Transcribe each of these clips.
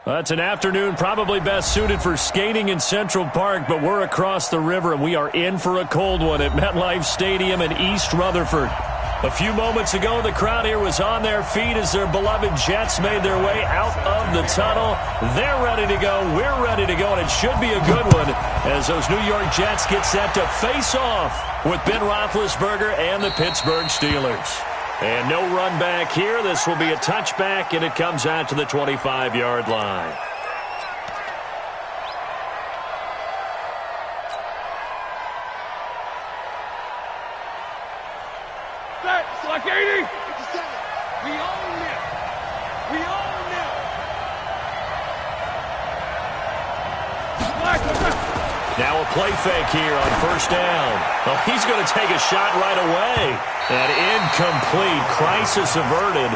Well, it's an afternoon probably best suited for skating in Central Park, but we're across the river, and we are in for a cold one at MetLife Stadium in East Rutherford. A few moments ago, the crowd here was on their feet as their beloved Jets made their way out of the tunnel. They're ready to go. We're ready to go, and it should be a good one as those New York Jets get set to face off with Ben Roethlisberger and the Pittsburgh Steelers. And no run back here. This will be a touchback, and it comes out to the 25-yard line. It's like 80. 57. We own it. We own it. Now a play fake here on first down. Well, he's going to take a shot right away. An incomplete. Crisis averted.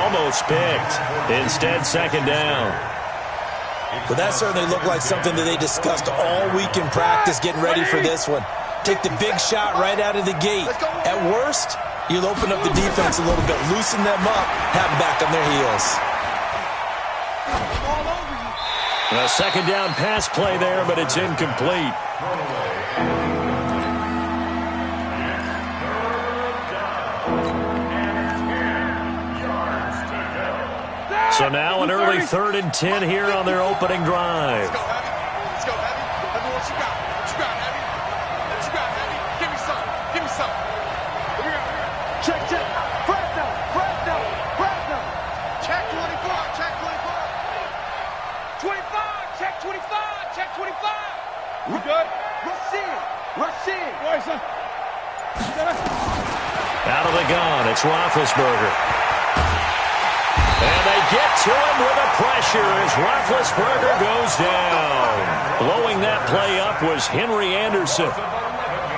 Almost picked. Instead, second down. Well, that certainly looked like something that they discussed all week in practice, getting ready for this one. Take the big shot right out of the gate. At worst, you'll open up the defense a little bit, loosen them up, have them back on their heels. A second down pass play there, but it's incomplete. So now an early 3rd and 10 here on their opening drive. Let's go, Heavy. Heavy, what you got? What you got, Heavy? What you got, Heavy? Give me some. Give me some. Here we go. Check, check. Press down. Press down. Press down. Check 24. Check 24. 25. Check 25. Check 25. We good? Rush in. Rush in. Go ahead, son. Out of the gun, it's Roethlisberger. And they get to him with a pressure as Roethlisberger goes down. Blowing that play up was Henry Anderson.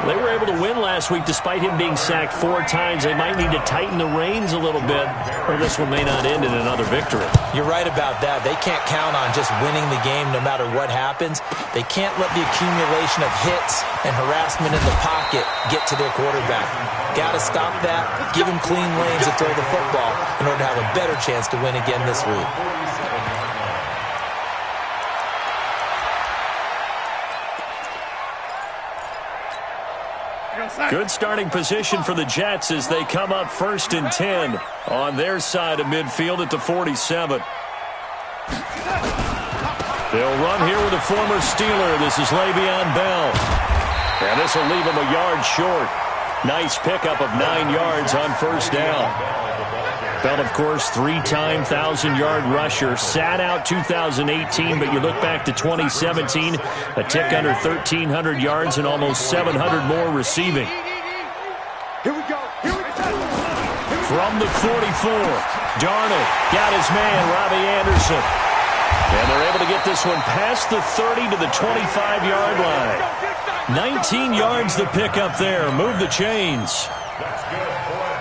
They were able to win last week despite him being sacked 4 times. They might need to tighten the reins a little bit, or this one may not end in another victory. You're right about that. They can't count on just winning the game no matter what happens. They can't let the accumulation of hits and harassment in the pocket get to their quarterback. Got to stop that, give him clean lanes to throw the football in order to have a better chance to win again this week. Good starting position for the Jets as they come up 1st and 10 on their side of midfield at the 47. They'll run here with a former Steeler. This is Le'Veon Bell. And this will leave him a yard short. Nice pickup of 9 yards on first down. Bell, of course, 3-time 1,000-yard rusher. Sat out 2018, but you look back to 2017, a tick under 1,300 yards and almost 700 more receiving. Here we go. Here we go. From the 44, Darnold got his man, Robbie Anderson. And they're able to get this one past the 30 to the 25-yard line. 19 yards the pick up there. Move the chains.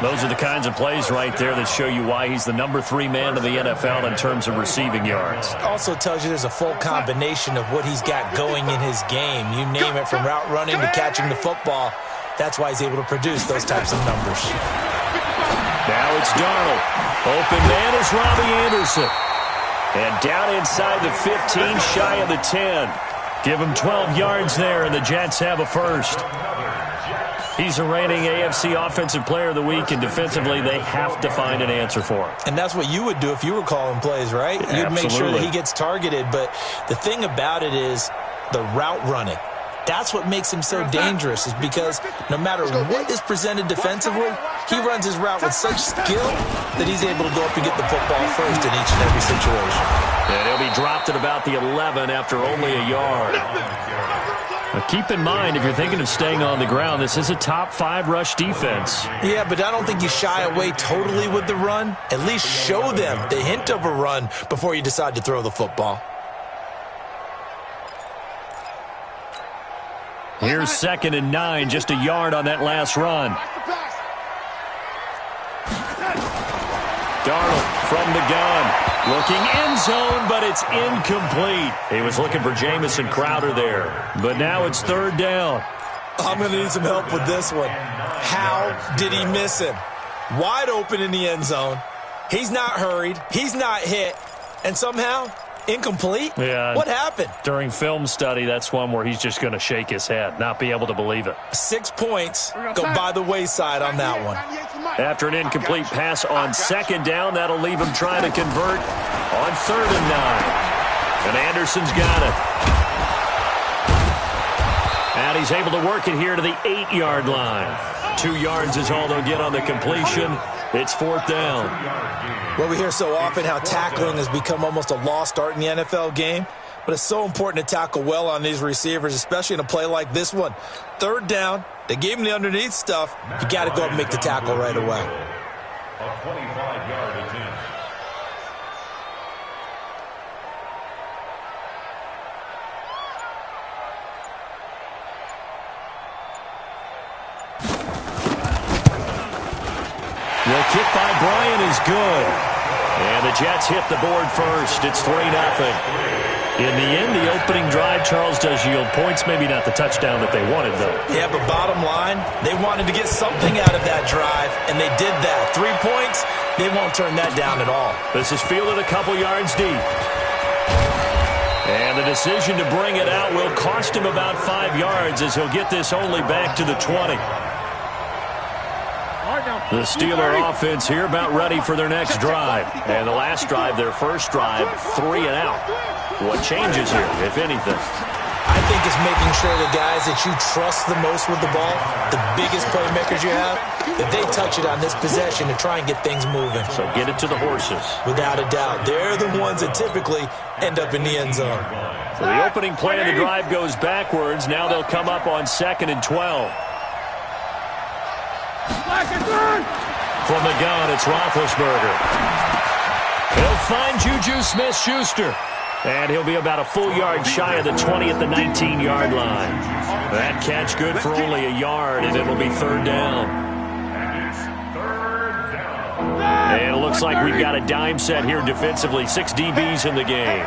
Those are the kinds of plays right there that show you why he's the number 3 man in the NFL in terms of receiving yards. Also tells you there's a full combination of what he's got going in his game. You name it, from route running to catching the football. That's why he's able to produce those types of numbers. Now it's Darnold. Open man is Robbie Anderson. And down inside the 15, shy of the 10. Give him 12 yards there, and the Jets have a first. He's a reigning AFC Offensive Player of the Week, and defensively, they have to find an answer for him. And that's what you would do if you were calling plays, right? You'd make sure that he gets targeted. But the thing about it is the route running. That's what makes him so dangerous, is because no matter what is presented defensively, he runs his route with such skill that he's able to go up and get the football first in each and every situation. And he'll be dropped at about the 11 after only a yard. Now keep in mind, if you're thinking of staying on the ground, this is a top 5 rush defense. Yeah, but I don't think you shy away totally with the run. At least show them the hint of a run before you decide to throw the football. Here's 2nd and 9, just a yard on that last run. Darnold from the gun, looking end zone, but it's incomplete. He was looking for Jamison Crowder there, but now it's 3rd down. I'm going to need some help with this one. How did he miss him? Wide open in the end zone. He's not hurried. He's not hit. And somehow Incomplete? Yeah. What happened? During film study, that's one where he's just going to shake his head, not be able to believe it. 6 points go by the wayside on that one. After an incomplete pass on second down, that'll leave him trying to convert on 3rd and 9. And Anderson's got it. And he's able to work it here to the 8-yard line. 2 yards is all they'll get on the completion. It's 4th down. Well, we hear so often how tackling has become almost a lost art in the NFL game, but it's so important to tackle well on these receivers, especially in a play like this one. 3rd down, they gave him the underneath stuff. You got to go up and make the tackle right away. A 25-yard attempt. The kick by Bryant is good. And the Jets hit the board first. It's 3-0. In the end, the opening drive, Charles, does yield points. Maybe not the touchdown that they wanted, though. Yeah, but bottom line, they wanted to get something out of that drive, and they did that. 3 points, they won't turn that down at all. This is fielded a couple yards deep. And the decision to bring it out will cost him about 5 yards as he'll get this only back to the 20. The Steeler offense here about ready for their next drive. And the last drive, their first drive, 3 and out. What changes here, if anything? I think it's making sure the guys that you trust the most with the ball, the biggest playmakers you have, that they touch it on this possession to try and get things moving. So get it to the horses. Without a doubt. They're the ones that typically end up in the end zone. So the opening play of the drive goes backwards. Now they'll come up on 2nd and 12. From the gun, it's Roethlisberger. He'll find Juju Smith-Schuster. And he'll be about a full yard shy of the 20 at the 19-yard line. That catch good for only a yard, and it'll be 3rd down. And it looks like we've got a dime set here defensively. 6 DBs in the game.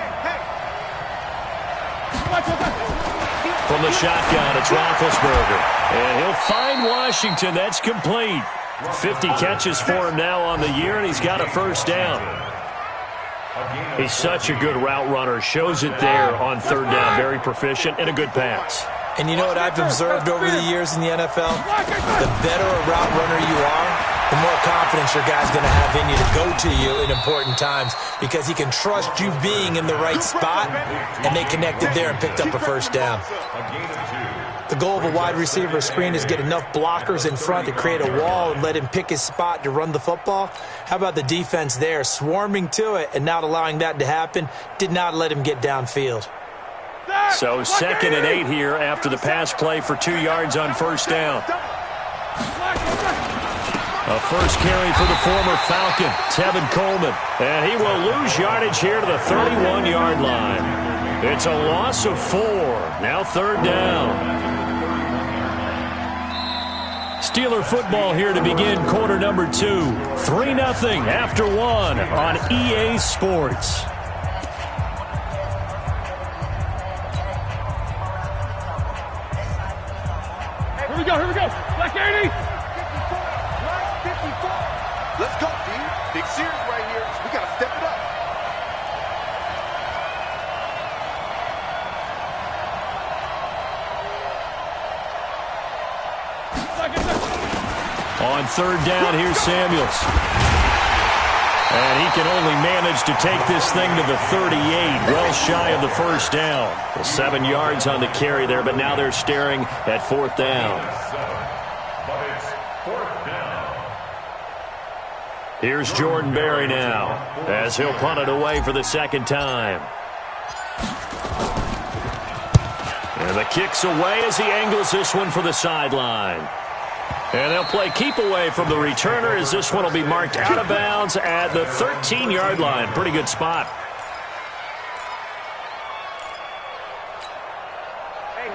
From the shotgun, it's Roethlisberger. And he'll find Washington. That's complete. 50 catches for him now on the year, and he's got a 1st down. He's such a good route runner. Shows it there on 3rd down. Very proficient and a good pass. And you know what I've observed over the years in the NFL? The better a route runner you are, the more confidence your guy's going to have in you to go to you in important times because he can trust you being in the right spot, and they connected there and picked up a 1st down. The goal of a wide receiver screen is get enough blockers in front to create a wall and let him pick his spot to run the football. How about the defense there, swarming to it and not allowing that to happen? Did not let him get downfield. So 2nd and 8 here after the pass play for 2 yards on 1st down. A first carry for the former Falcon, Tevin Coleman. And he will lose yardage here to the 31-yard line. It's a loss of 4. Now 3rd down. Steeler football here to begin quarter number 2. 3-0 after 1 on EA Sports. Here we go. Black 80. Black 54. Let's go, D. Big series right here. We got to step it up. On 3rd down, here's Samuels. And he can only manage to take this thing to the 38, well shy of the 1st down. Well, 7 yards on the carry there, but now they're staring at 4th down. Here's Jordan Berry now, as he'll punt it away for the 2nd time. And the kick's away as he angles this one for the sideline. And they'll play keep away from the returner as this one will be marked out of bounds at the 13-yard line. Pretty good spot.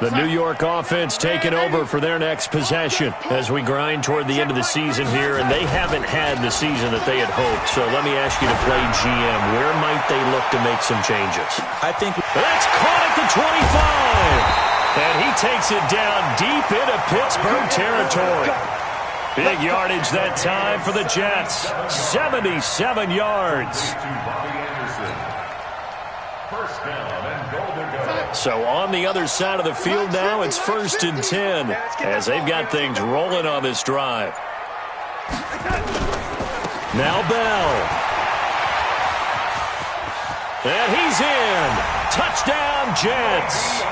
The New York offense taking over for their next possession as we grind toward the end of the season here, and they haven't had the season that they had hoped. So let me ask you to play GM. Where might they look to make some changes? I think that's caught at the 25. And he takes it down deep into Pittsburgh territory. Big yardage that time for the Jets. 77 yards. First down and goal to go. So on the other side of the field now, it's 1st and 10 as they've got things rolling on this drive. Now Bell. And he's in. Touchdown, Jets.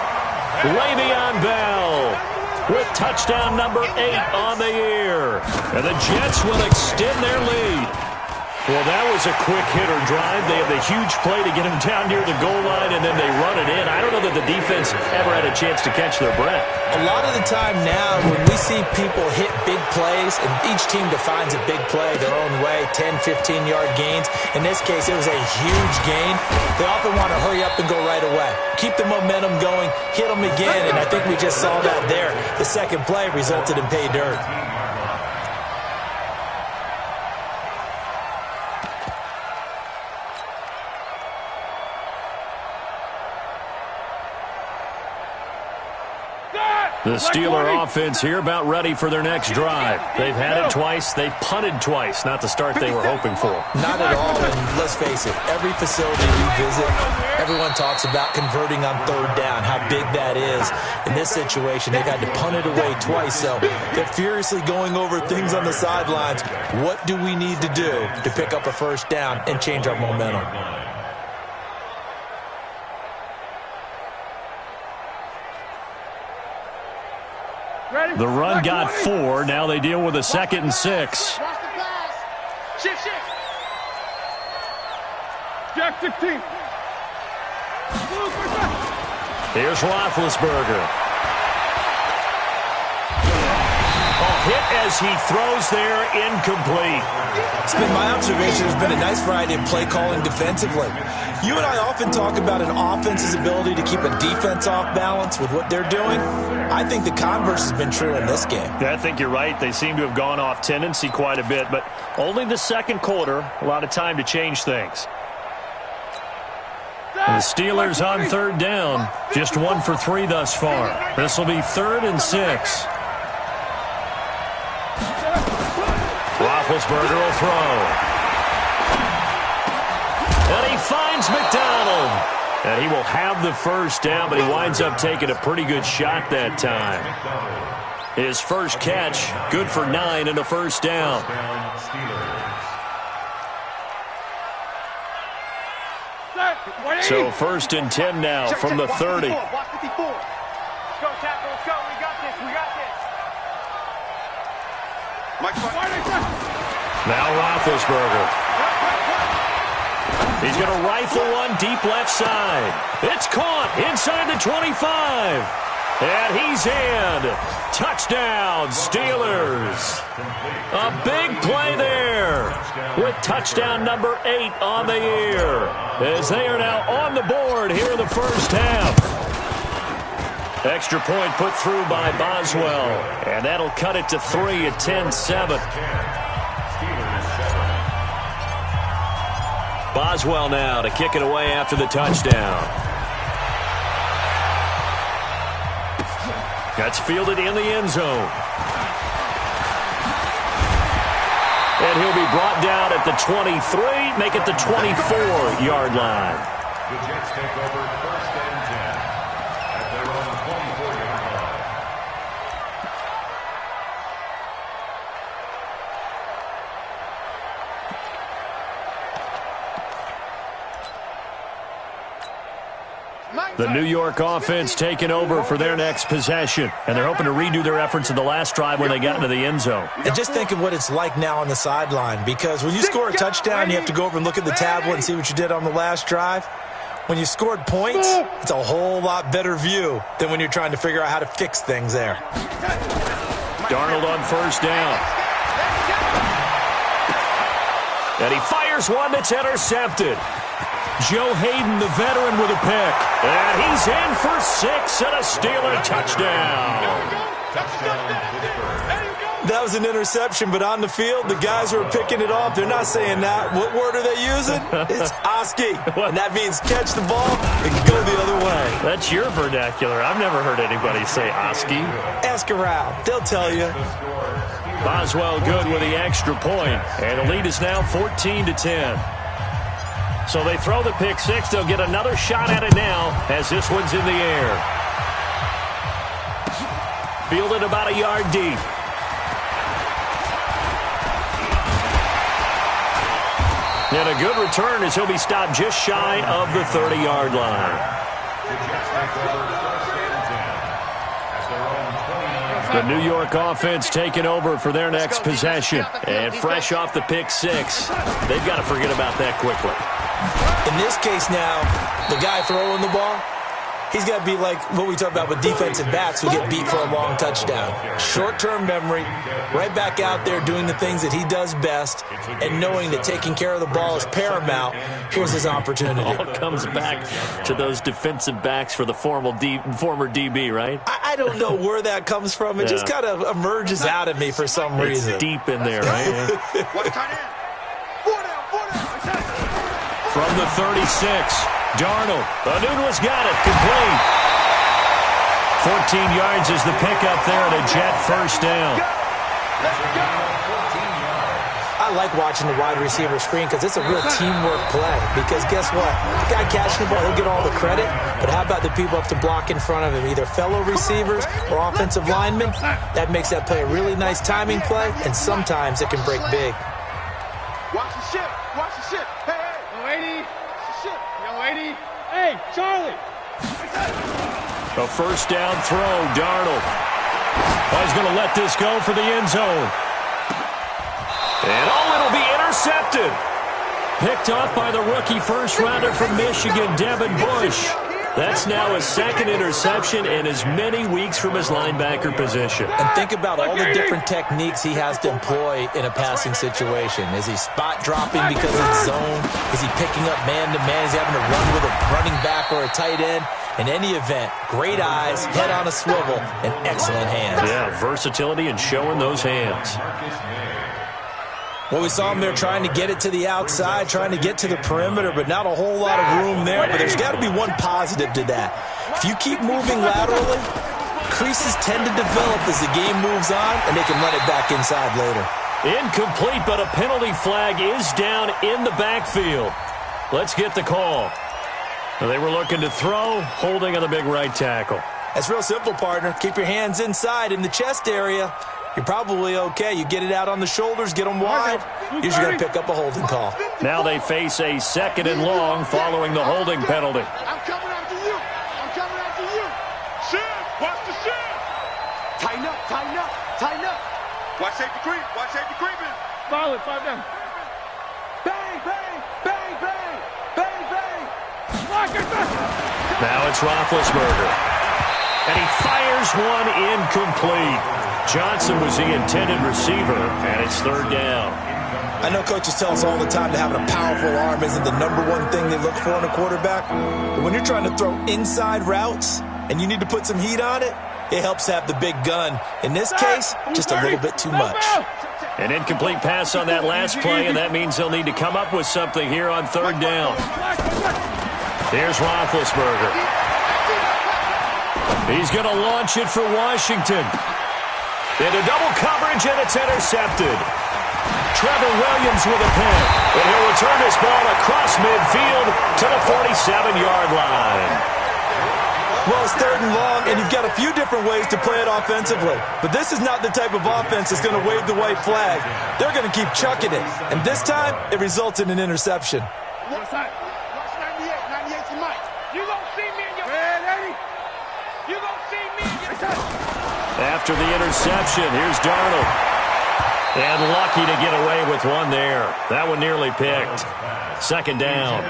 Le'Veon Bell with touchdown number 8 on the year. And the Jets will extend their lead. Well, that was a quick hitter drive. They have the huge play to get him down near the goal line, and then they run it in. I don't know that the defense ever had a chance to catch their breath. A lot of the time now, when we see people hit big plays, and each team defines a big play their own way, 10, 15-yard gains. In this case, it was a huge gain. They often want to hurry up and go right away. Keep the momentum going, hit them again, and I think we just saw that there. The second play resulted in pay dirt. The Steeler offense here about ready for their next drive. They've had it twice. They've punted twice. Not the start they were hoping for. Not at all, and let's face it, every facility we visit, everyone talks about converting on 3rd down, how big that is. In this situation, they've had to punt it away twice, so they're furiously going over things on the sidelines. What do we need to do to pick up a 1st down and change our momentum? The run got 4. Now they deal with a 2nd and 6. Shift. Jack 15. Here's Roethlisberger. Hit as he throws there, incomplete. It's been my observation there's been a nice variety of play calling defensively. You and I often talk about an offense's ability to keep a defense off balance with what they're doing. I think the converse has been true in this game. Yeah, I think you're right. They seem to have gone off tendency quite a bit, but only the second quarter, a lot of time to change things. The Steelers on 3rd down, just 1 for 3 thus far. This will be 3rd and 6. Roethlisberger will throw. And he finds McDonald. And he will have the 1st down, but he winds up taking a pretty good shot that time. His first catch, good for 9 and a 1st down. So 1st and 10 now from the 30. Let's go, Tackle. Let's go. We got this. Now Roethlisberger. He's going to rifle one deep left side. It's caught inside the 25. And he's in. Touchdown, Steelers. A big play there with touchdown number 8 on the year as they are now on the board here in the 1st half. Extra point put through by Boswell, and that'll cut it to 3 at 10-7. Boswell now to kick it away after the touchdown. That's fielded in the end zone. And he'll be brought down at the 23, make it the 24-yard line. The Jets take over 1st and 10 at their own 24-yard line. The New York offense taking over for their next possession, and they're hoping to redo their efforts in the last drive when they got into the end zone. And just think of what it's like now on the sideline, because when you score a touchdown, you have to go over and look at the tablet and see what you did on the last drive. When you scored points, it's a whole lot better view than when you're trying to figure out how to fix things there. Darnold on 1st down. And he fires one that's intercepted. Joe Hayden, the veteran, with a pick. And he's in for 6 and a Steeler touchdown. That was an interception, but on the field, the guys who are picking it off, they're not saying that. What word are they using? It's Oski. And that means catch the ball and go the other way. That's your vernacular. I've never heard anybody say Oski. Ask around. They'll tell you. Boswell good with the extra point. And the lead is now 14-10. So they throw the pick six. They'll get another shot at it now as this one's in the air. Fielded about a yard deep. And a good return as he'll be stopped just shy of the 30-yard line. The New York offense taking over for their next possession. And fresh off the pick six, they've got to forget about that quickly. In this case now, the guy throwing the ball, he's got to be like what we talk about with defensive backs who get beat for a long touchdown. Short-term memory, right back out there doing the things that he does best, and knowing that taking care of the ball is paramount. Here's his opportunity. It all comes back to those defensive backs for the former DB, right? I don't know where that comes from. It just kind of emerges out of me for some reason. It's deep in there, right? From the 36, Darnold. Anunwa's got it. Complete. 14 yards is the pickup there and a Jet first down. I like watching the wide receiver screen because it's a real teamwork play. Because guess what? The guy catching the ball, he'll get all the credit. But how about the people up to block in front of him, either fellow receivers or offensive linemen? That makes that play a really nice timing play, and sometimes it can break big. Watch the ship. Watch the ship. Hey, hey. Yo, 80. Watch the ship. Yo, 80. Hey, Charlie. A first down throw, Darnold. He's going to let this go for the end zone. And it'll be intercepted. Picked off by the rookie first-rounder from Michigan, Devin Bush. That's now his second interception in as many weeks from his linebacker position. And think about all the different techniques he has to employ in a passing situation. Is he spot dropping because it's zone? Is he picking up man-to-man? Is he having to run with a running back or a tight end? In any event, great eyes, head on a swivel, and excellent hands. Yeah, versatility and showing those hands. Well, we saw him there trying to get it to the outside, trying to get to the perimeter, but not a whole lot of room there. But there's got to be one positive to that. If you keep moving laterally, creases tend to develop as the game moves on, and they can run it back inside later. Incomplete, but a penalty flag is down in the backfield. Let's get the call. They were looking to throw, holding on the big right tackle. That's real simple, partner. Keep your hands inside in the chest area. You're probably okay. You get it out on the shoulders, get them wide. Usually going to pick up a holding call. Now they face a second and long following the holding penalty. I'm coming after you. I'm coming after you. Shift. Watch the shift. Tighten up. Tighten up. Tighten up. Watch safety creep. Watch safety creeping. Follow it. 5 down. Bang, bang, bang, bang, bang, bang. Now it's Roethlisberger. And he fires one incomplete. Johnson was the intended receiver, and it's third down. I know coaches tell us all the time that having a powerful arm isn't the number one thing they look for in a quarterback. But when you're trying to throw inside routes and you need to put some heat on it, it helps have the big gun. In this case, just a little bit too much. An incomplete pass on that last play, and that means they'll need to come up with something here on third down. Here's Roethlisberger. He's going to launch it for Washington. Into double coverage, and it's intercepted. Trevor Williams with a pick. And he'll return this ball across midfield to the 47-yard line. Well, it's third and long, and you've got a few different ways to play it offensively. But this is not the type of offense that's going to wave the white flag. They're going to keep chucking it. And this time, it results in an interception. Watch 98. 98's the mic. You gonna see me in your head, Eddie? You gonna see me in your head? After the interception, here's Darnold. And lucky to get away with one there. That one nearly picked. Second down.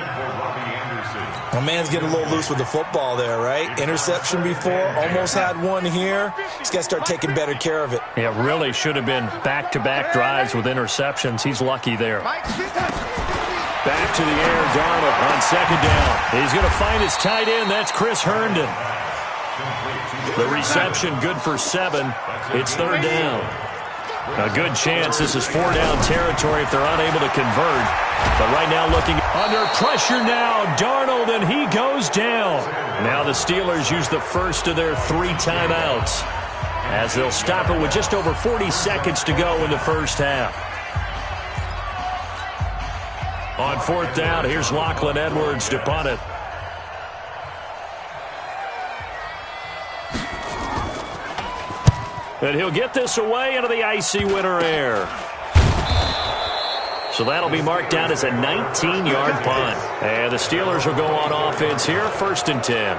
My man's getting a little loose with the football there, right? Interception before, almost had one here. He's got to start taking better care of it. Yeah, really should have been back-to-back drives with interceptions. He's lucky there. Back to the air, Darnold on second down. He's going to find his tight end. That's Chris Herndon. The reception good for 7. It's third down. A good chance this is 4-down territory if they're unable to convert. But right now looking under pressure now, Darnold, and he goes down. Now the Steelers use the first of their 3 timeouts as they'll stop it with just over 40 seconds to go in the first half. On fourth down, here's Lachlan Edwards to punt it. And he'll get this away into the icy winter air. So that'll be marked down as a 19-yard punt. And the Steelers will go on offense here, 1st and 10.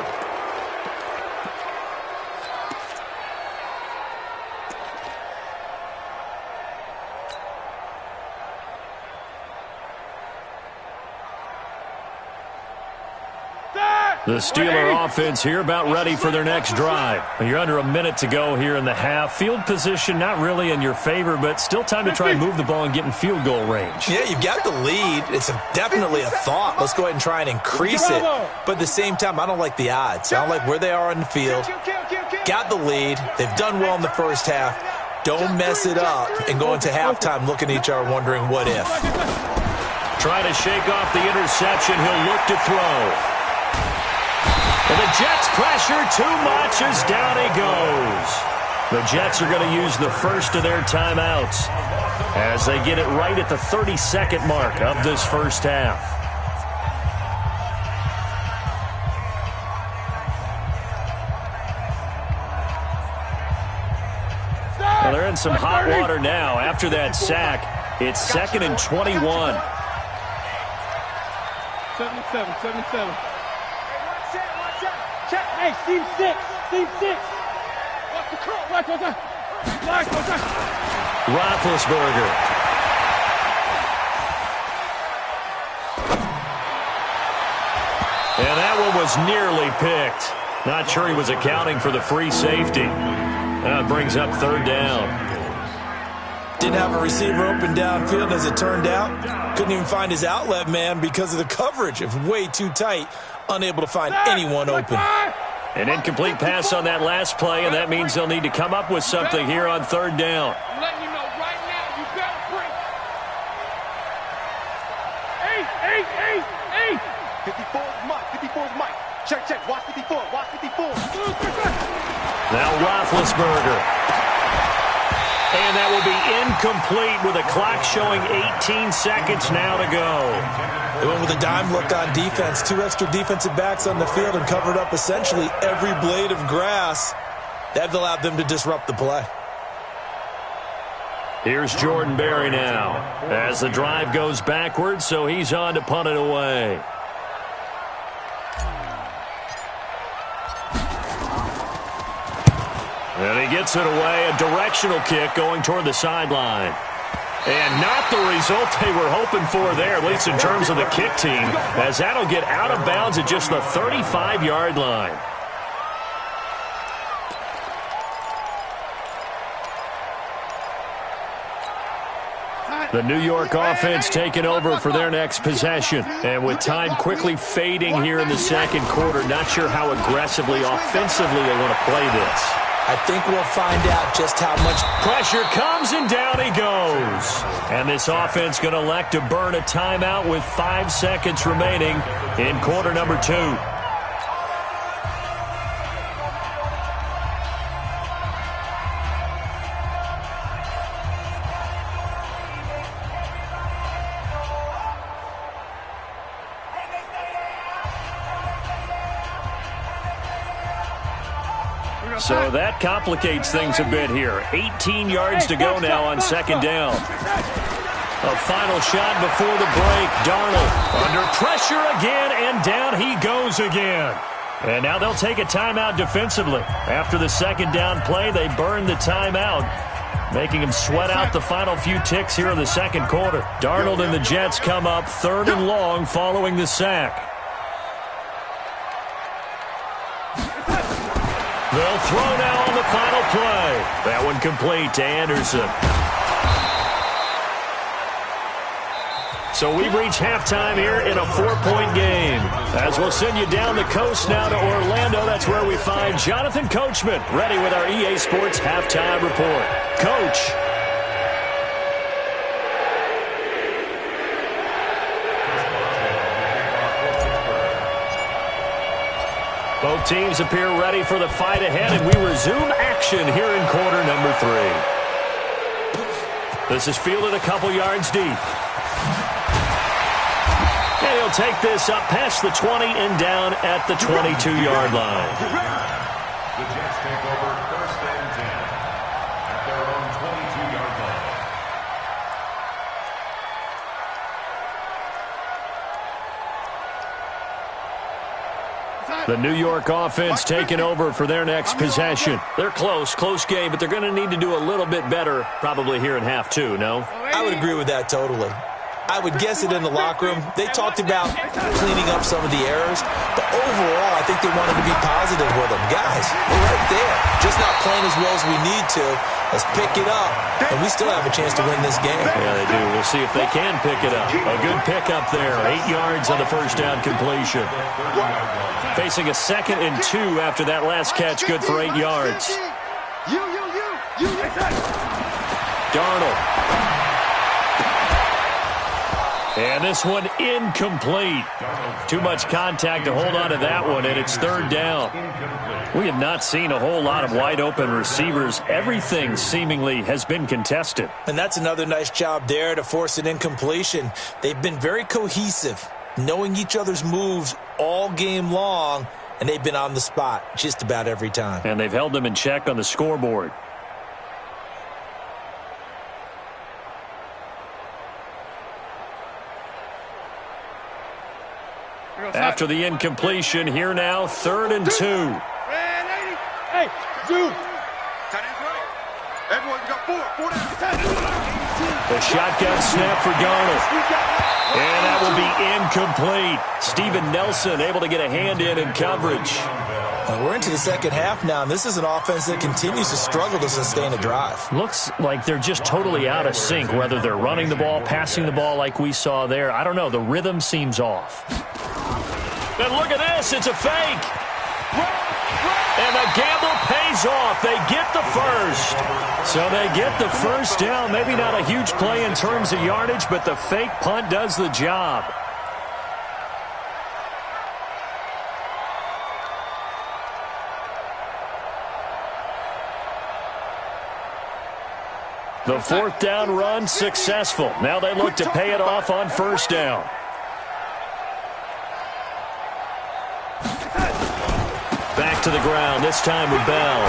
The Steeler offense here about ready for their next drive. You're under a minute to go here in the half. Field position not really in your favor, but still time to try and move the ball and get in field goal range. Yeah, you've got the lead. It's definitely a thought. Let's go ahead and try and increase it. But at the same time, I don't like the odds. I don't like where they are on the field. Got the lead. They've done well in the first half. Don't mess it up and go into halftime looking at each other wondering what if. Trying to shake off the interception. He'll look to throw. And the Jets pressure too much as down he goes. The Jets are going to use the first of their timeouts as they get it right at the 30-second mark of this first half. Well, they're in some hot water now. After that sack, it's 2nd and 21. 77. Hey, seam 6. Watch the curl. Watch. Roethlisberger. And that one was nearly picked. Not sure he was accounting for the free safety. That brings up 3rd down. Didn't have a receiver open downfield as it turned out. Couldn't even find his outlet man because of the coverage. It was way too tight. Unable to find anyone open. An incomplete pass on that last play, and that means they'll need to come up with something here on 3rd down. I'm letting you know right now, you better break. 54 is Mike. 54 is Mike. Check. Watch 54. Now Roethlisberger. And that will be incomplete with a clock showing 18 seconds now to go. They went with a dime look on defense. 2 extra defensive backs on the field and covered up essentially every blade of grass. That allowed them to disrupt the play. Here's Jordan Berry now as the drive goes backwards, so he's on to punt it away. And he gets it away, a directional kick going toward the sideline. And not the result they were hoping for there, at least in terms of the kick team, as that'll get out of bounds at just the 35-yard line. The New York offense taking over for their next possession. And with time quickly fading here in the second quarter, not sure how aggressively, offensively they want to play this. I think we'll find out just how much pressure comes, and down he goes. And this offense going to elect to burn a timeout with 5 seconds remaining in quarter number 2. So that complicates things a bit here. 18 yards to go now on 2nd down. A final shot before the break. Darnold under pressure again, and down he goes again. And now they'll take a timeout defensively. After the 2nd down play, they burn the timeout, making him sweat out the final few ticks here in the second quarter. Darnold and the Jets come up 3rd and long following the sack. They'll throw now on the final play. That one complete to Anderson. So we've reached halftime here in a 4-point game. As we'll send you down the coast now to Orlando, that's where we find Jonathan Coachman ready with our EA Sports Halftime Report. Coach. Both teams appear ready for the fight ahead, and we resume action here in quarter number 3. This is fielded a couple yards deep. And he'll take this up past the 20 and down at the 22-yard line. The Jets take over 1st and 10 at their own 22-yard line. The New York offense taking over for their next possession. They're close game, but they're going to need to do a little bit better probably here in half two, no? I would agree with that totally. I would guess it in the locker room. They talked about cleaning up some of the errors, but overall, I think they wanted to be positive with them. Guys, we're right there. Just not playing as well as we need to. Let's pick it up, and we still have a chance to win this game. Yeah, they do. We'll see if they can pick it up. A good pickup there. 8 yards on the first down completion. Facing a 2nd and 2 after that last catch, good for 8 yards. Darnold. And this one incomplete. Too much contact to hold on to that one, and it's 3rd down. We have not seen a whole lot of wide-open receivers. Everything seemingly has been contested. And that's another nice job there to force an incompletion. They've been very cohesive, knowing each other's moves all game long, and they've been on the spot just about every time. And they've held them in check on the scoreboard. After the incompletion, here now, 3rd and 2. Hey, dude. Tight end's right. Everyone, you got 4 down. The shotgun snap for Darnold. And that will be incomplete. Steven Nelson able to get a hand in coverage. We're into the second half now, and this is an offense that continues to struggle to sustain a drive. Looks like they're just totally out of sync, whether they're running the ball, passing the ball like we saw there. I don't know. The rhythm seems off. And look at this. It's a fake. And the gamble pays off. They get the first. So they get the first down. Maybe not a huge play in terms of yardage, but the fake punt does the job. The 4th down run successful. Now they look to pay it off on 1st down. Back to the ground, this time with Bell.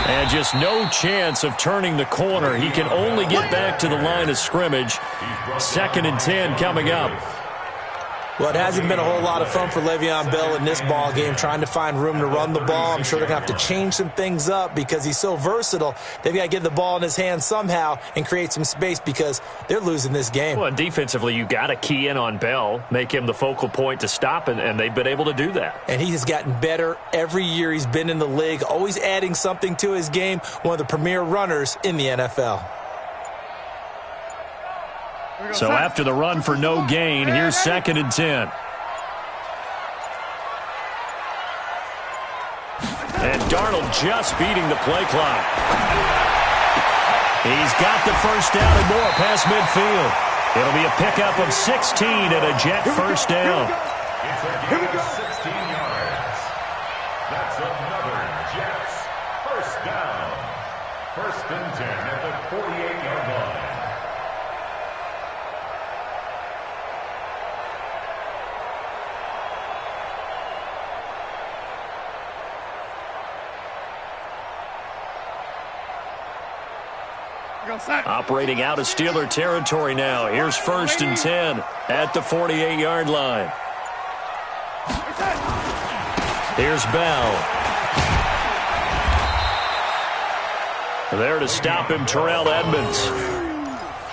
And just no chance of turning the corner. He can only get back to the line of scrimmage. 2nd and 10 coming up. Well, it hasn't been a whole lot of fun for Le'Veon Bell in this ball game, trying to find room to run the ball. I'm sure they're going to have to change some things up because he's so versatile. They've got to get the ball in his hands somehow and create some space because they're losing this game. Well, and defensively, you got to key in on Bell, make him the focal point to stop, and they've been able to do that. And he has gotten better every year he's been in the league, always adding something to his game, one of the premier runners in the NFL. So after the run for no gain, here's 2nd and 10. And Darnold just beating the play clock. He's got the first down and more past midfield. It'll be a pickup of 16 and a Jet first down. It's a gain of 16 yards. That's another Jets first down. 1st and 10 at the 48-yard line. Operating out of Steeler territory now. Here's 1st and 10 at the 48-yard line. Here's Bell. There to stop him, Terrell Edmonds.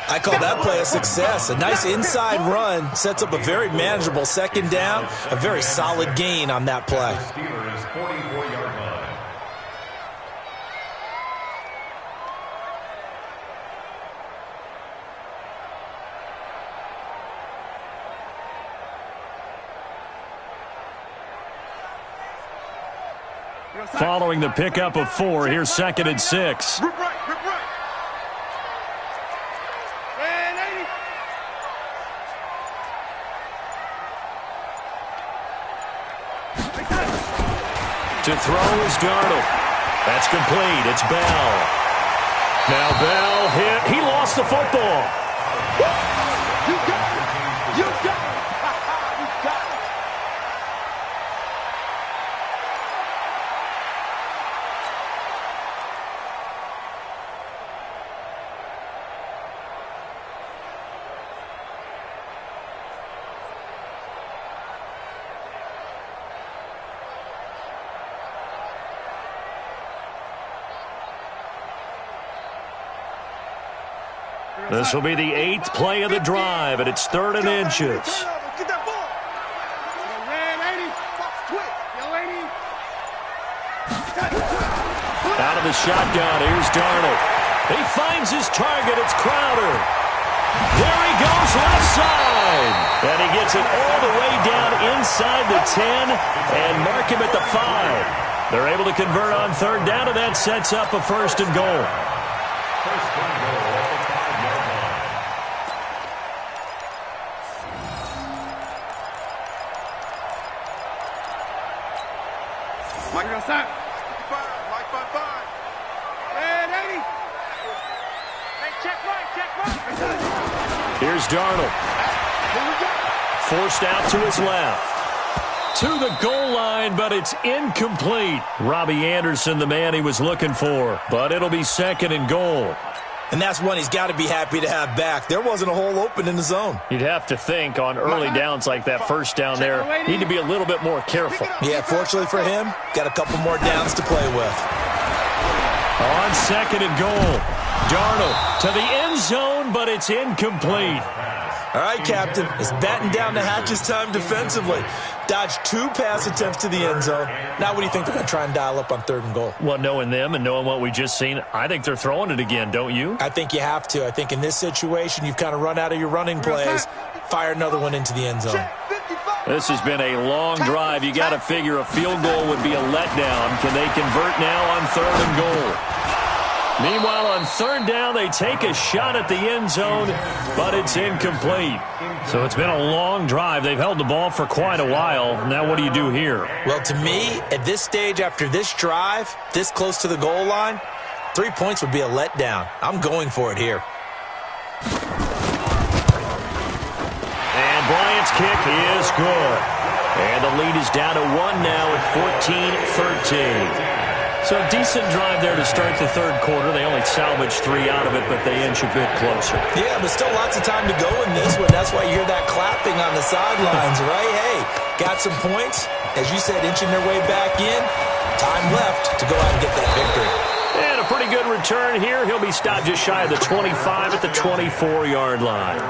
I call that play a success. A nice inside run sets up a very manageable 2nd down. A very solid gain on that play. Steelers 44-yard line. Following the pickup of 4, here's 2nd and 6. Rip right. To throw is Darnold. That's complete. It's Bell. Now Bell hit. He lost the football. You got it. This will be the 8th play of the drive, and it's 3rd and inches. Get that ball. Out of the shotgun, here's Darnold. He finds his target. It's Crowder. There he goes, left side. And he gets it all the way down inside the 10 and mark him at the 5. They're able to convert on 3rd down, and that sets up a 1st and goal. First and goal at the 5-yard line. Mike outside. 55. Mike 55. Red 80. Hey, check right. Here's Darnold. Forced out to his left. To the goal line, but it's incomplete. Robbie Anderson, the man he was looking for. But it'll be 2nd and goal. And that's one he's got to be happy to have back. There wasn't a hole open in the zone. You'd have to think on early downs like that, 1st down there, need to be a little bit more careful. Yeah, fortunately for him, got a couple more downs to play with. On 2nd and goal, Darnold to the end zone, but it's incomplete. All right, Captain, it's batten down the hatches time defensively. Dodged 2 pass attempts to the end zone. Now what do you think they're going to try and dial up on 3rd and goal? Well, knowing them and knowing what we just seen, I think they're throwing it again, don't you? I think you have to. I think in this situation, you've kind of run out of your running plays. Fire another one into the end zone. This has been a long drive. You got to figure a field goal would be a letdown. Can they convert now on 3rd and goal? Meanwhile, on 3rd down, they take a shot at the end zone, but it's incomplete. So it's been a long drive. They've held the ball for quite a while. Now what do you do here? Well, to me, at this stage, after this drive, this close to the goal line, 3 points would be a letdown. I'm going for it here. And Bryant's kick is good. And the lead is down to 1 now at 14-13. So a decent drive there to start the 3rd quarter. They only salvaged 3 out of it, but they inch a bit closer. Yeah, but still lots of time to go in this one. That's why you hear that clapping on the sidelines, right? Hey, got some points. As you said, inching their way back in. Time left to go out and get that victory. And a pretty good return here. He'll be stopped just shy of the 25 at the 24-yard line.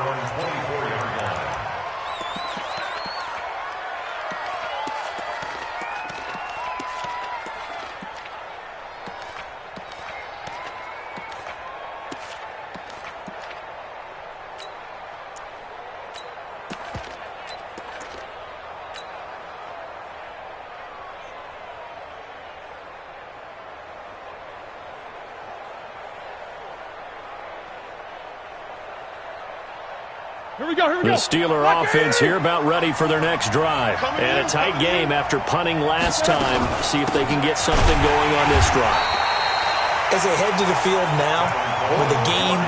The Steeler offense here about ready for their next drive. And a tight game after punting last time. See if they can get something going on this drive. As they head to the field now, with the game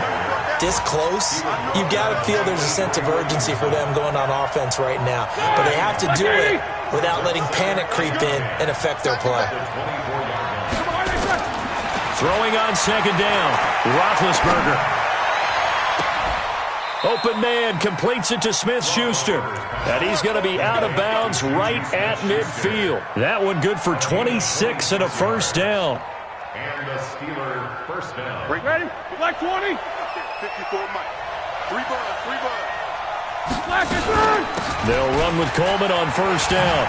this close, you've got to feel there's a sense of urgency for them going on offense right now. But they have to do it without letting panic creep in and affect their play. Throwing on 2nd down, Roethlisberger. Open man completes it to Smith-Schuster. And he's going to be out of bounds right at midfield. That one good for 26 and a 1st down. And the Steeler 1st down. Ready? Black 20. 54 Mike. 3 buds. Black is good. They'll run with Coleman on 1st down.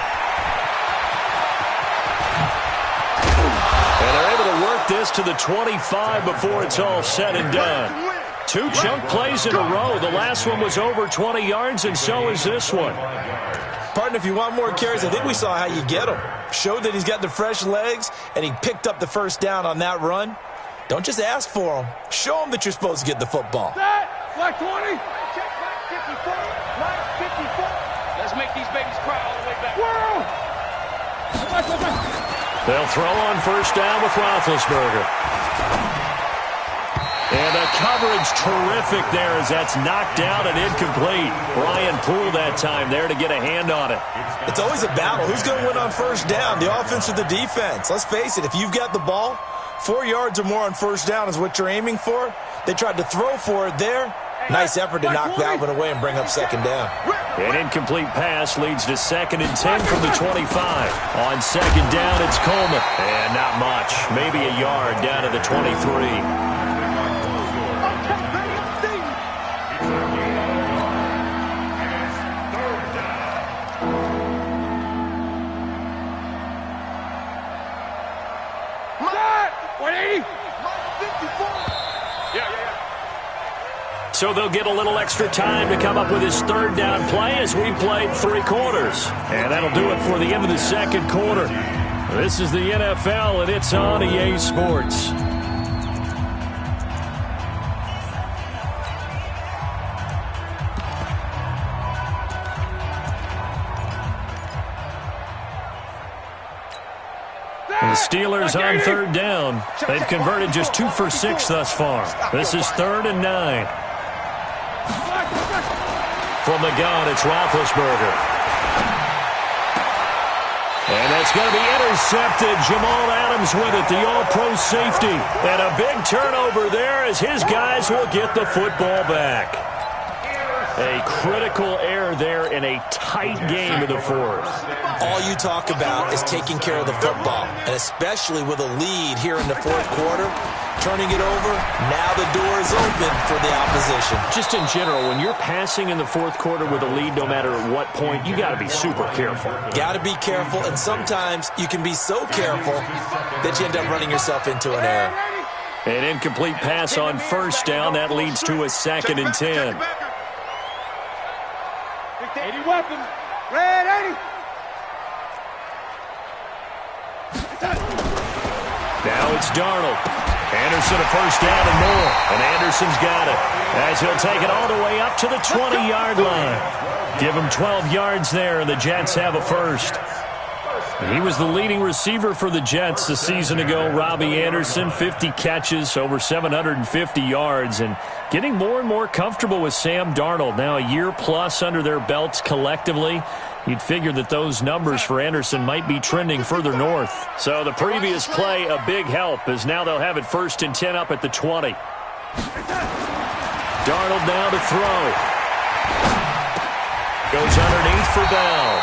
And they're able to work this to the 25 before it's all said and done. 2 chunk plays in a row. The last one was over 20 yards, and so is this one. Partner, if you want more carries, I think we saw how you get him. Showed that he's got the fresh legs, and he picked up the 1st down on that run. Don't just ask for him. Show him that you're supposed to get the football. Black 20. Check Black 54. Black 54. Let's make these babies cry all the way back. They'll throw on 1st down with Roethlisberger. And the coverage terrific there as that's knocked down and incomplete. Brian Poole that time there to get a hand on it. It's always a battle. Who's going to win on 1st down, the offense or the defense? Let's face it, if you've got the ball, 4 yards or more on 1st down is what you're aiming for. They tried to throw for it there. Nice effort to knock that one away and bring up 2nd down. An incomplete pass leads to 2nd and 10 from the 25. On 2nd down, it's Coleman. And not much. Maybe a yard down to the 23. So they'll get a little extra time to come up with his third down play as we've played 3 quarters. And that'll do it for the end of the second quarter. This is the NFL, and it's on EA Sports. The Steelers on third down. They've converted just 2 for 6 thus far. This is 3rd and 9. From the gun, it's Roethlisberger. And that's going to be intercepted. Jamal Adams with it, the all-pro safety. And a big turnover there as his guys will get the football back. A critical error there in a tight game of the 4th. All you talk about is taking care of the football, and especially with a lead here in the 4th quarter, turning it over, now the door is open for the opposition. Just in general, when you're passing in the 4th quarter with a lead, no matter at what point, you got to be super careful. Got to be careful, and sometimes you can be so careful that you end up running yourself into an error. An incomplete pass on 1st down. That leads to a 2nd and 10. 80 weapons. Red 80. Now it's Darnold. Anderson a 1st down and more. And Anderson's got it as he'll take it all the way up to the 20-yard line. Give him 12 yards there, and the Jets have a 1st. He was the leading receiver for the Jets a season ago. Robbie Anderson, 50 catches, over 750 yards, and getting more and more comfortable with Sam Darnold. Now a year plus under their belts collectively. You'd figure that those numbers for Anderson might be trending further north. So the previous play, a big help, as now they'll have it 1st and 10 up at the 20. Darnold now to throw. Goes underneath for Bell.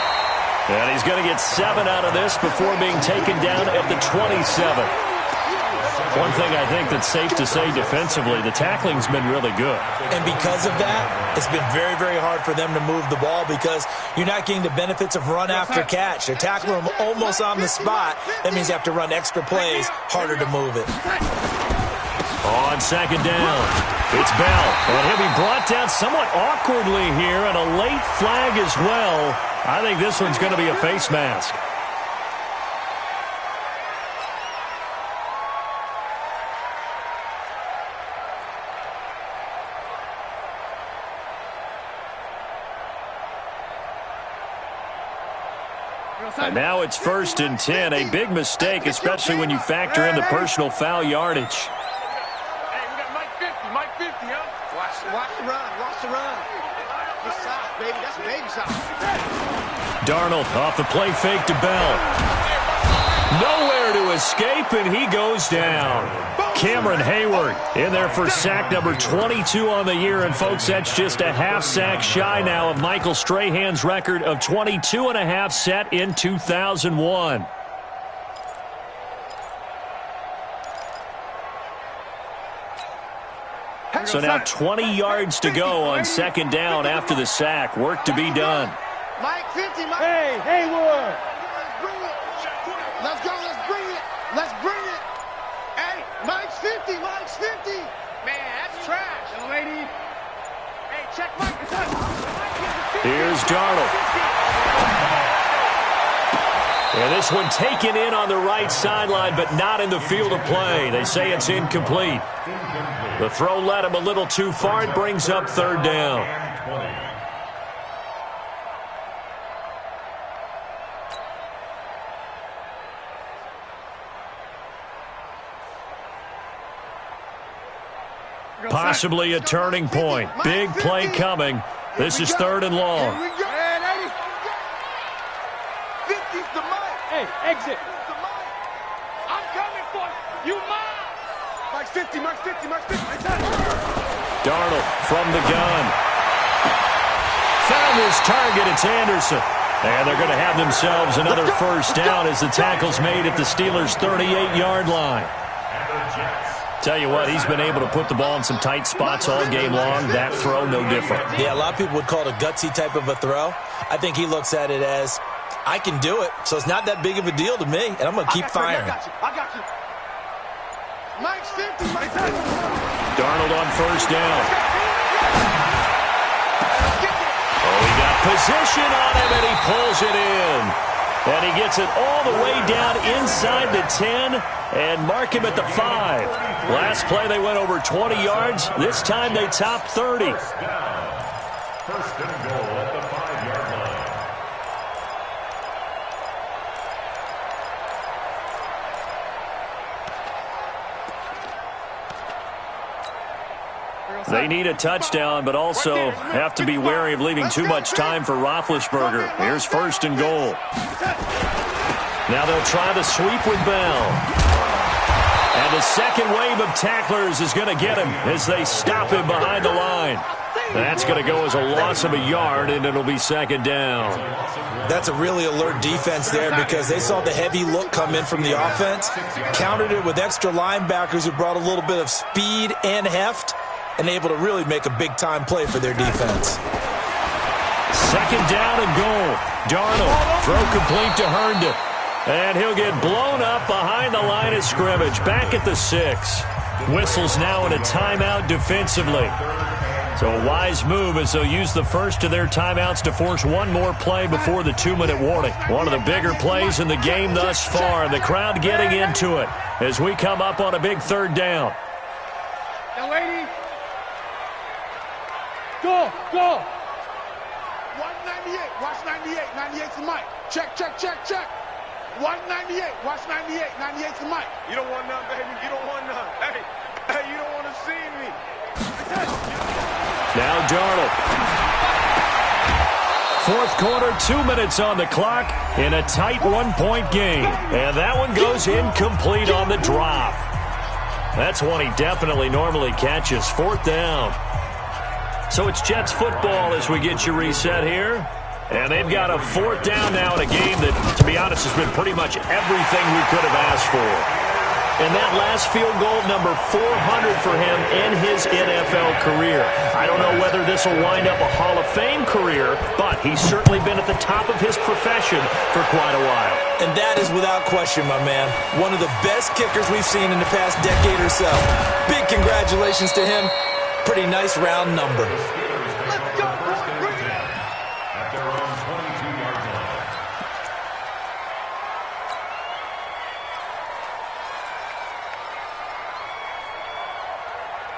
And he's going to get 7 out of this before being taken down at the 27. One thing I think that's safe to say defensively, the tackling's been really good. And because of that, it's been very, very hard for them to move the ball because you're not getting the benefits of run after catch. They're tackling them almost on the spot. That means you have to run extra plays, harder to move it. On 2nd down, it's Bell. And he'll be brought down somewhat awkwardly here, and a late flag as well. I think this one's going to be a face mask. And now it's 1st and 10. A big mistake, especially when you factor in the personal foul yardage. Hey, we got Mike 50, huh? Watch the run, watch the run. This side, baby, that's baby side. Darnold off the play fake to Bell. Nowhere to escape, and he goes down. Cameron Hayward in there for sack number 22 on the year. And, folks, that's just a half sack shy now of Michael Strahan's record of 22.5 set in 2001. So now 20 yards to go on 2nd down after the sack. Work to be done. Mike 50, Mike. Hey, Hayward. Let's go, let's bring it. Let's bring it. Hey, Mike's 50, Mike's 50. Man, that's trash. Young lady. Hey, check Mike. Here's Darnold. And this one taken in on the right sideline, but not in the field of play. They say it's incomplete. The throw led him a little too far. It brings up 3rd down. Possibly a turning point. Big play coming. This is 3rd and long. 50's the Mike. Hey, exit. I'm coming for you. You mine. Mike's 50, Mike's 50, Mike's 50. Darnold from the gun. Found his target. It's Anderson. And they're going to have themselves another 1st down as the tackle's made at the Steelers' 38-yard line. Tell you what, he's been able to put the ball in some tight spots all game long. That throw, no different. Yeah, a lot of people would call it a gutsy type of a throw. I think he looks at it as, I can do it, so it's not that big of a deal to me, and I'm going to keep firing. I got you. Mike's 50, Mike's 50. Darnold on 1st down. position on him, and he pulls it in. And he gets it all the way down inside the 10 and mark him at the 5. Last play, they went over 20 yards. This time, they topped 30. First and goal at the 5-yard line. They need a touchdown, but also have to be wary of leaving too much time for Roethlisberger. Here's first and goal. Now they'll try the sweep with Bell. And the second wave of tacklers is going to get him as they stop him behind the line. That's going to go as a loss of a yard, and it'll be second down. That's a really alert defense there because they saw the heavy look come in from the offense, countered it with extra linebackers who brought a little bit of speed and heft, and able to really make a big-time play for their defense. Second down and goal. Darnold, throw complete to Herndon. And he'll get blown up behind the line of scrimmage, back at the 6. Whistles now in a timeout defensively. So a wise move as they'll use the first of their timeouts to force one more play before the 2-minute warning. One of the bigger plays in the game thus far, and the crowd getting into it as we come up on a big third down. Young lady. Go, go. 198, watch 98, 98's the mic. Check, check, check, check. 198, watch 98, 98's the mic. You don't want none, baby. You don't want none. Hey, you don't want to see me. Now Darnold. Fourth quarter, 2 minutes on the clock in a tight one-point game. And that one goes incomplete on the drop. That's one he definitely normally catches. Fourth down. So it's Jets football as we get you reset here. And they've got a fourth down now in a game that, to be honest, has been pretty much everything we could have asked for. And that last field goal, number 400 for him in his NFL career. I don't know whether this will wind up a Hall of Fame career, but he's certainly been at the top of his profession for quite a while. And that is without question, my man. One of the best kickers we've seen in the past decade or so. Big congratulations to him. Pretty nice round number. Let's go, boy. Bring it up. At their own 22-yard line.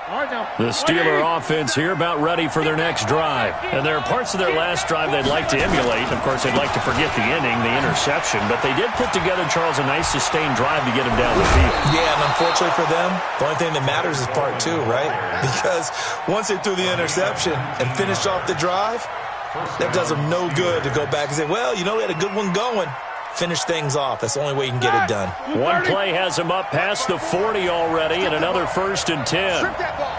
All right, now. The Steeler offense here about ready for their next drive. And there are parts of their last drive they'd like to emulate. Of course, they'd like to forget the inning, the interception. But they did put together, Charles, a nice sustained drive to get him down the field. Yeah, and unfortunately for them, the only thing that matters is part 2, right? Because once they threw the interception and finished off the drive, that does them no good to go back and say, well, you know, we had a good one going. Finish things off. That's the only way you can get it done. One play has him up past the 40 already, and another first and 10. Strip that ball.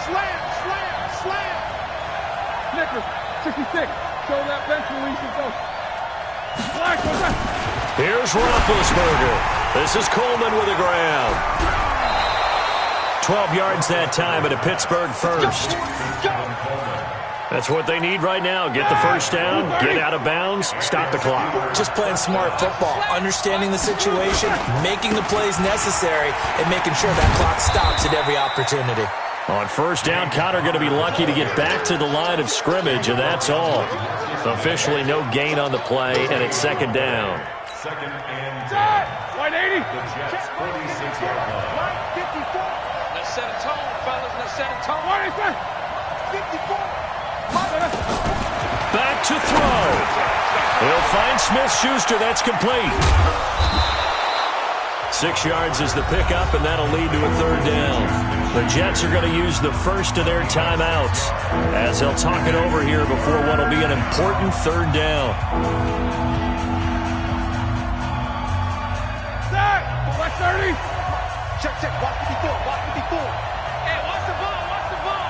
Slam, slam, slam. Snickers, 66. Show that bench release and go. Black, go back. Here's Roethlisberger. This is Coleman with a grab. 12 yards that time at a Pittsburgh first. That's what they need right now. Get the first down, get out of bounds, stop the clock. Just playing smart football, understanding the situation, making the plays necessary, and making sure that clock stops at every opportunity. On first down, Connor going to be lucky to get back to the line of scrimmage, and that's all. Officially no gain on the play, and it's second down. Second and 10. 180. The Jets 46-yard line. 54. Let's set a tone, fellas. Let's set a tone. 54. Back to throw. He'll find Smith-Schuster. That's complete. 6 yards is the pickup, and that'll lead to a third down. The Jets are going to use the first of their timeouts as they'll talk it over here before what will be an important third down. Watch 30. Check, check. Watch 54. Watch 54. Hey, watch the ball. Watch the ball.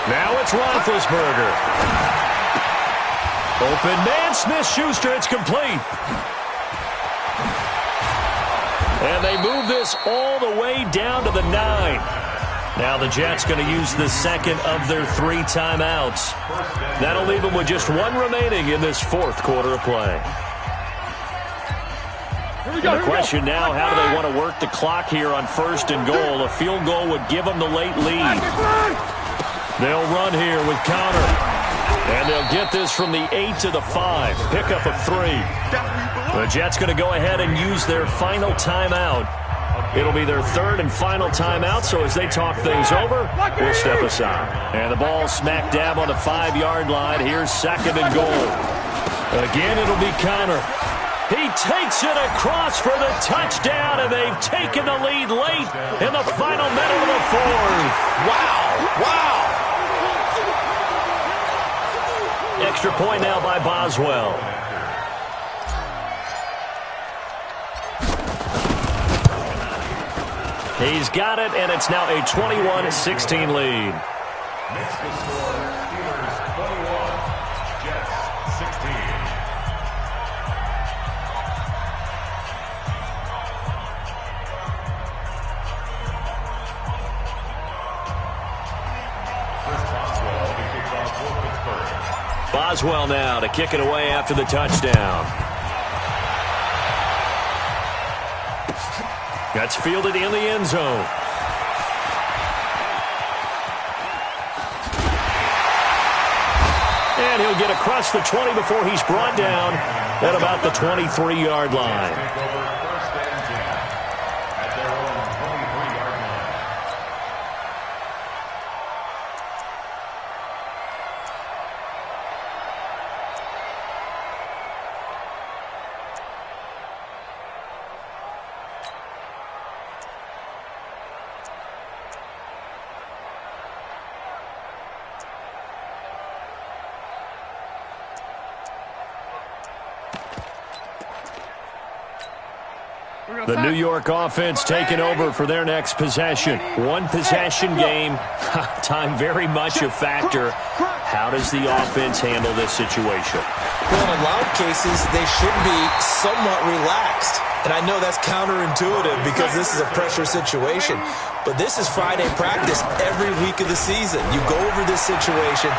Now it's Roethlisberger. Open man, Smith-Schuster. It's complete. And they move this all the way down to the 9. Now the Jets going to use the second of their 3 timeouts. That'll leave them with just 1 remaining in this fourth quarter of play. Here we And the question now, how do they want to work the clock here on 1st and goal? A field goal would give them the late lead. They'll run here with counter. And they'll get this from the 8 to the 5. Pickup of 3. The Jets going to go ahead and use their final timeout. It'll be their 3rd and final timeout, so as they talk things over, we'll step aside. And the ball smack dab on the 5-yard line. Here's 2nd and goal. Again, it'll be counter. He takes it across for the touchdown, and they've taken the lead late in the final minute of the 4th. Wow. Extra point now by Boswell. He's got it, and it's now a 21-16 lead. Next to score, Steelers 21, Jets 16. Chris Boswell to kick off for Pittsburgh. Boswell now to kick it away after the touchdown. That's fielded in the end zone. And he'll get across the 20 before he's brought down at about the 23-yard line. The New York offense taking over for their next possession. One possession game. Time very much a factor. How does the offense handle this situation? Well, in a lot of cases, they should be somewhat relaxed. And I know that's counterintuitive because this is a pressure situation. But this is Friday practice every week of the season. You go over this situation,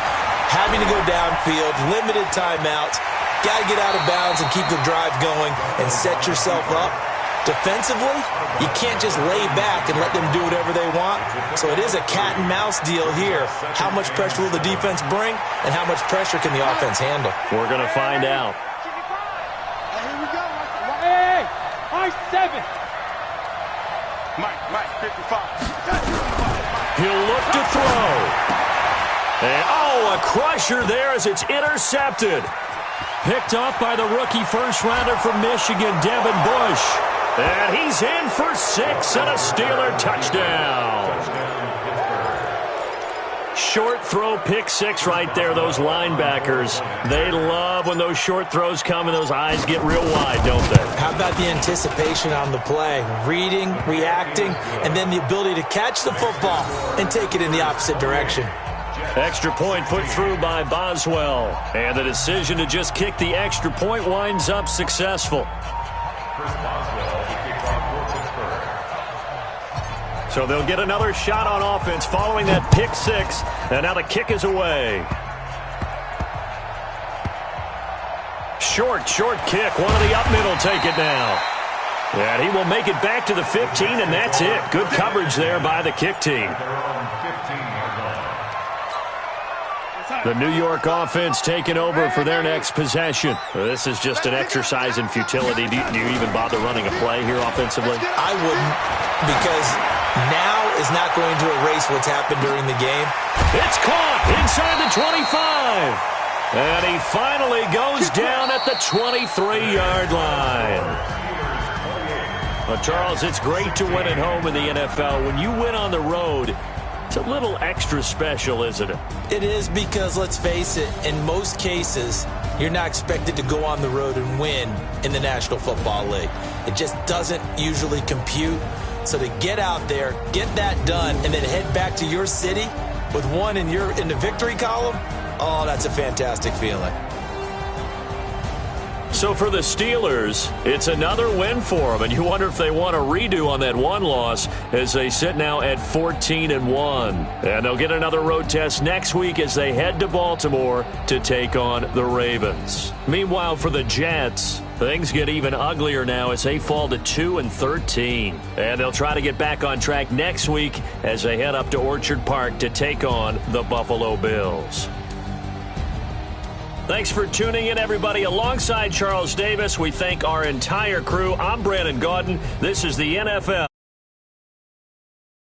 having to go downfield, limited timeouts, got to get out of bounds and keep the drive going and set yourself up. Defensively, you can't just lay back and let them do whatever they want. So it is a cat and mouse deal here. How much pressure will the defense bring, and how much pressure can the offense handle? We're going to find out. Here we go. Hey, I-7. Mike, 55. He'll look to throw. And, a crusher there as it's intercepted. Picked off by the rookie first-rounder from Michigan, Devin Bush. And he's in for 6 and a Steeler touchdown. Short throw, pick 6 right there, those linebackers. They love when those short throws come and those eyes get real wide, don't they? How about the anticipation on the play? Reading, reacting, and then the ability to catch the football and take it in the opposite direction. Extra point put through by Boswell. And the decision to just kick the extra point winds up successful. So they'll get another shot on offense following that pick 6. And now the kick is away. Short kick. One of the up middle take it now. And he will make it back to the 15, and that's it. Good coverage there by the kick team. The New York offense taking over for their next possession. This is just an exercise in futility. Do you even bother running a play here offensively? I wouldn't, because now is not going to erase what's happened during the game. It's caught inside the 25. And he finally goes down at the 23-yard line. Well, Charles, it's great to win at home in the NFL. When you win on the road, it's a little extra special, isn't it? It is, because, let's face it, in most cases, you're not expected to go on the road and win in the National Football League. It just doesn't usually compute. So to get out there, get that done, and then head back to your city with one in the victory column, oh, that's a fantastic feeling. So for the Steelers, it's another win for them, and you wonder if they want a redo on that one loss as they sit now at 14-1. And they'll get another road test next week as they head to Baltimore to take on the Ravens. Meanwhile, for the Jets, Things get even uglier now as they fall to 2-13. And they'll try to get back on track next week as they head up to Orchard Park to take on the Buffalo Bills. Thanks for tuning in, everybody. Alongside Charles Davis, we thank our entire crew. I'm Brandon Gaudin. This is the NFL.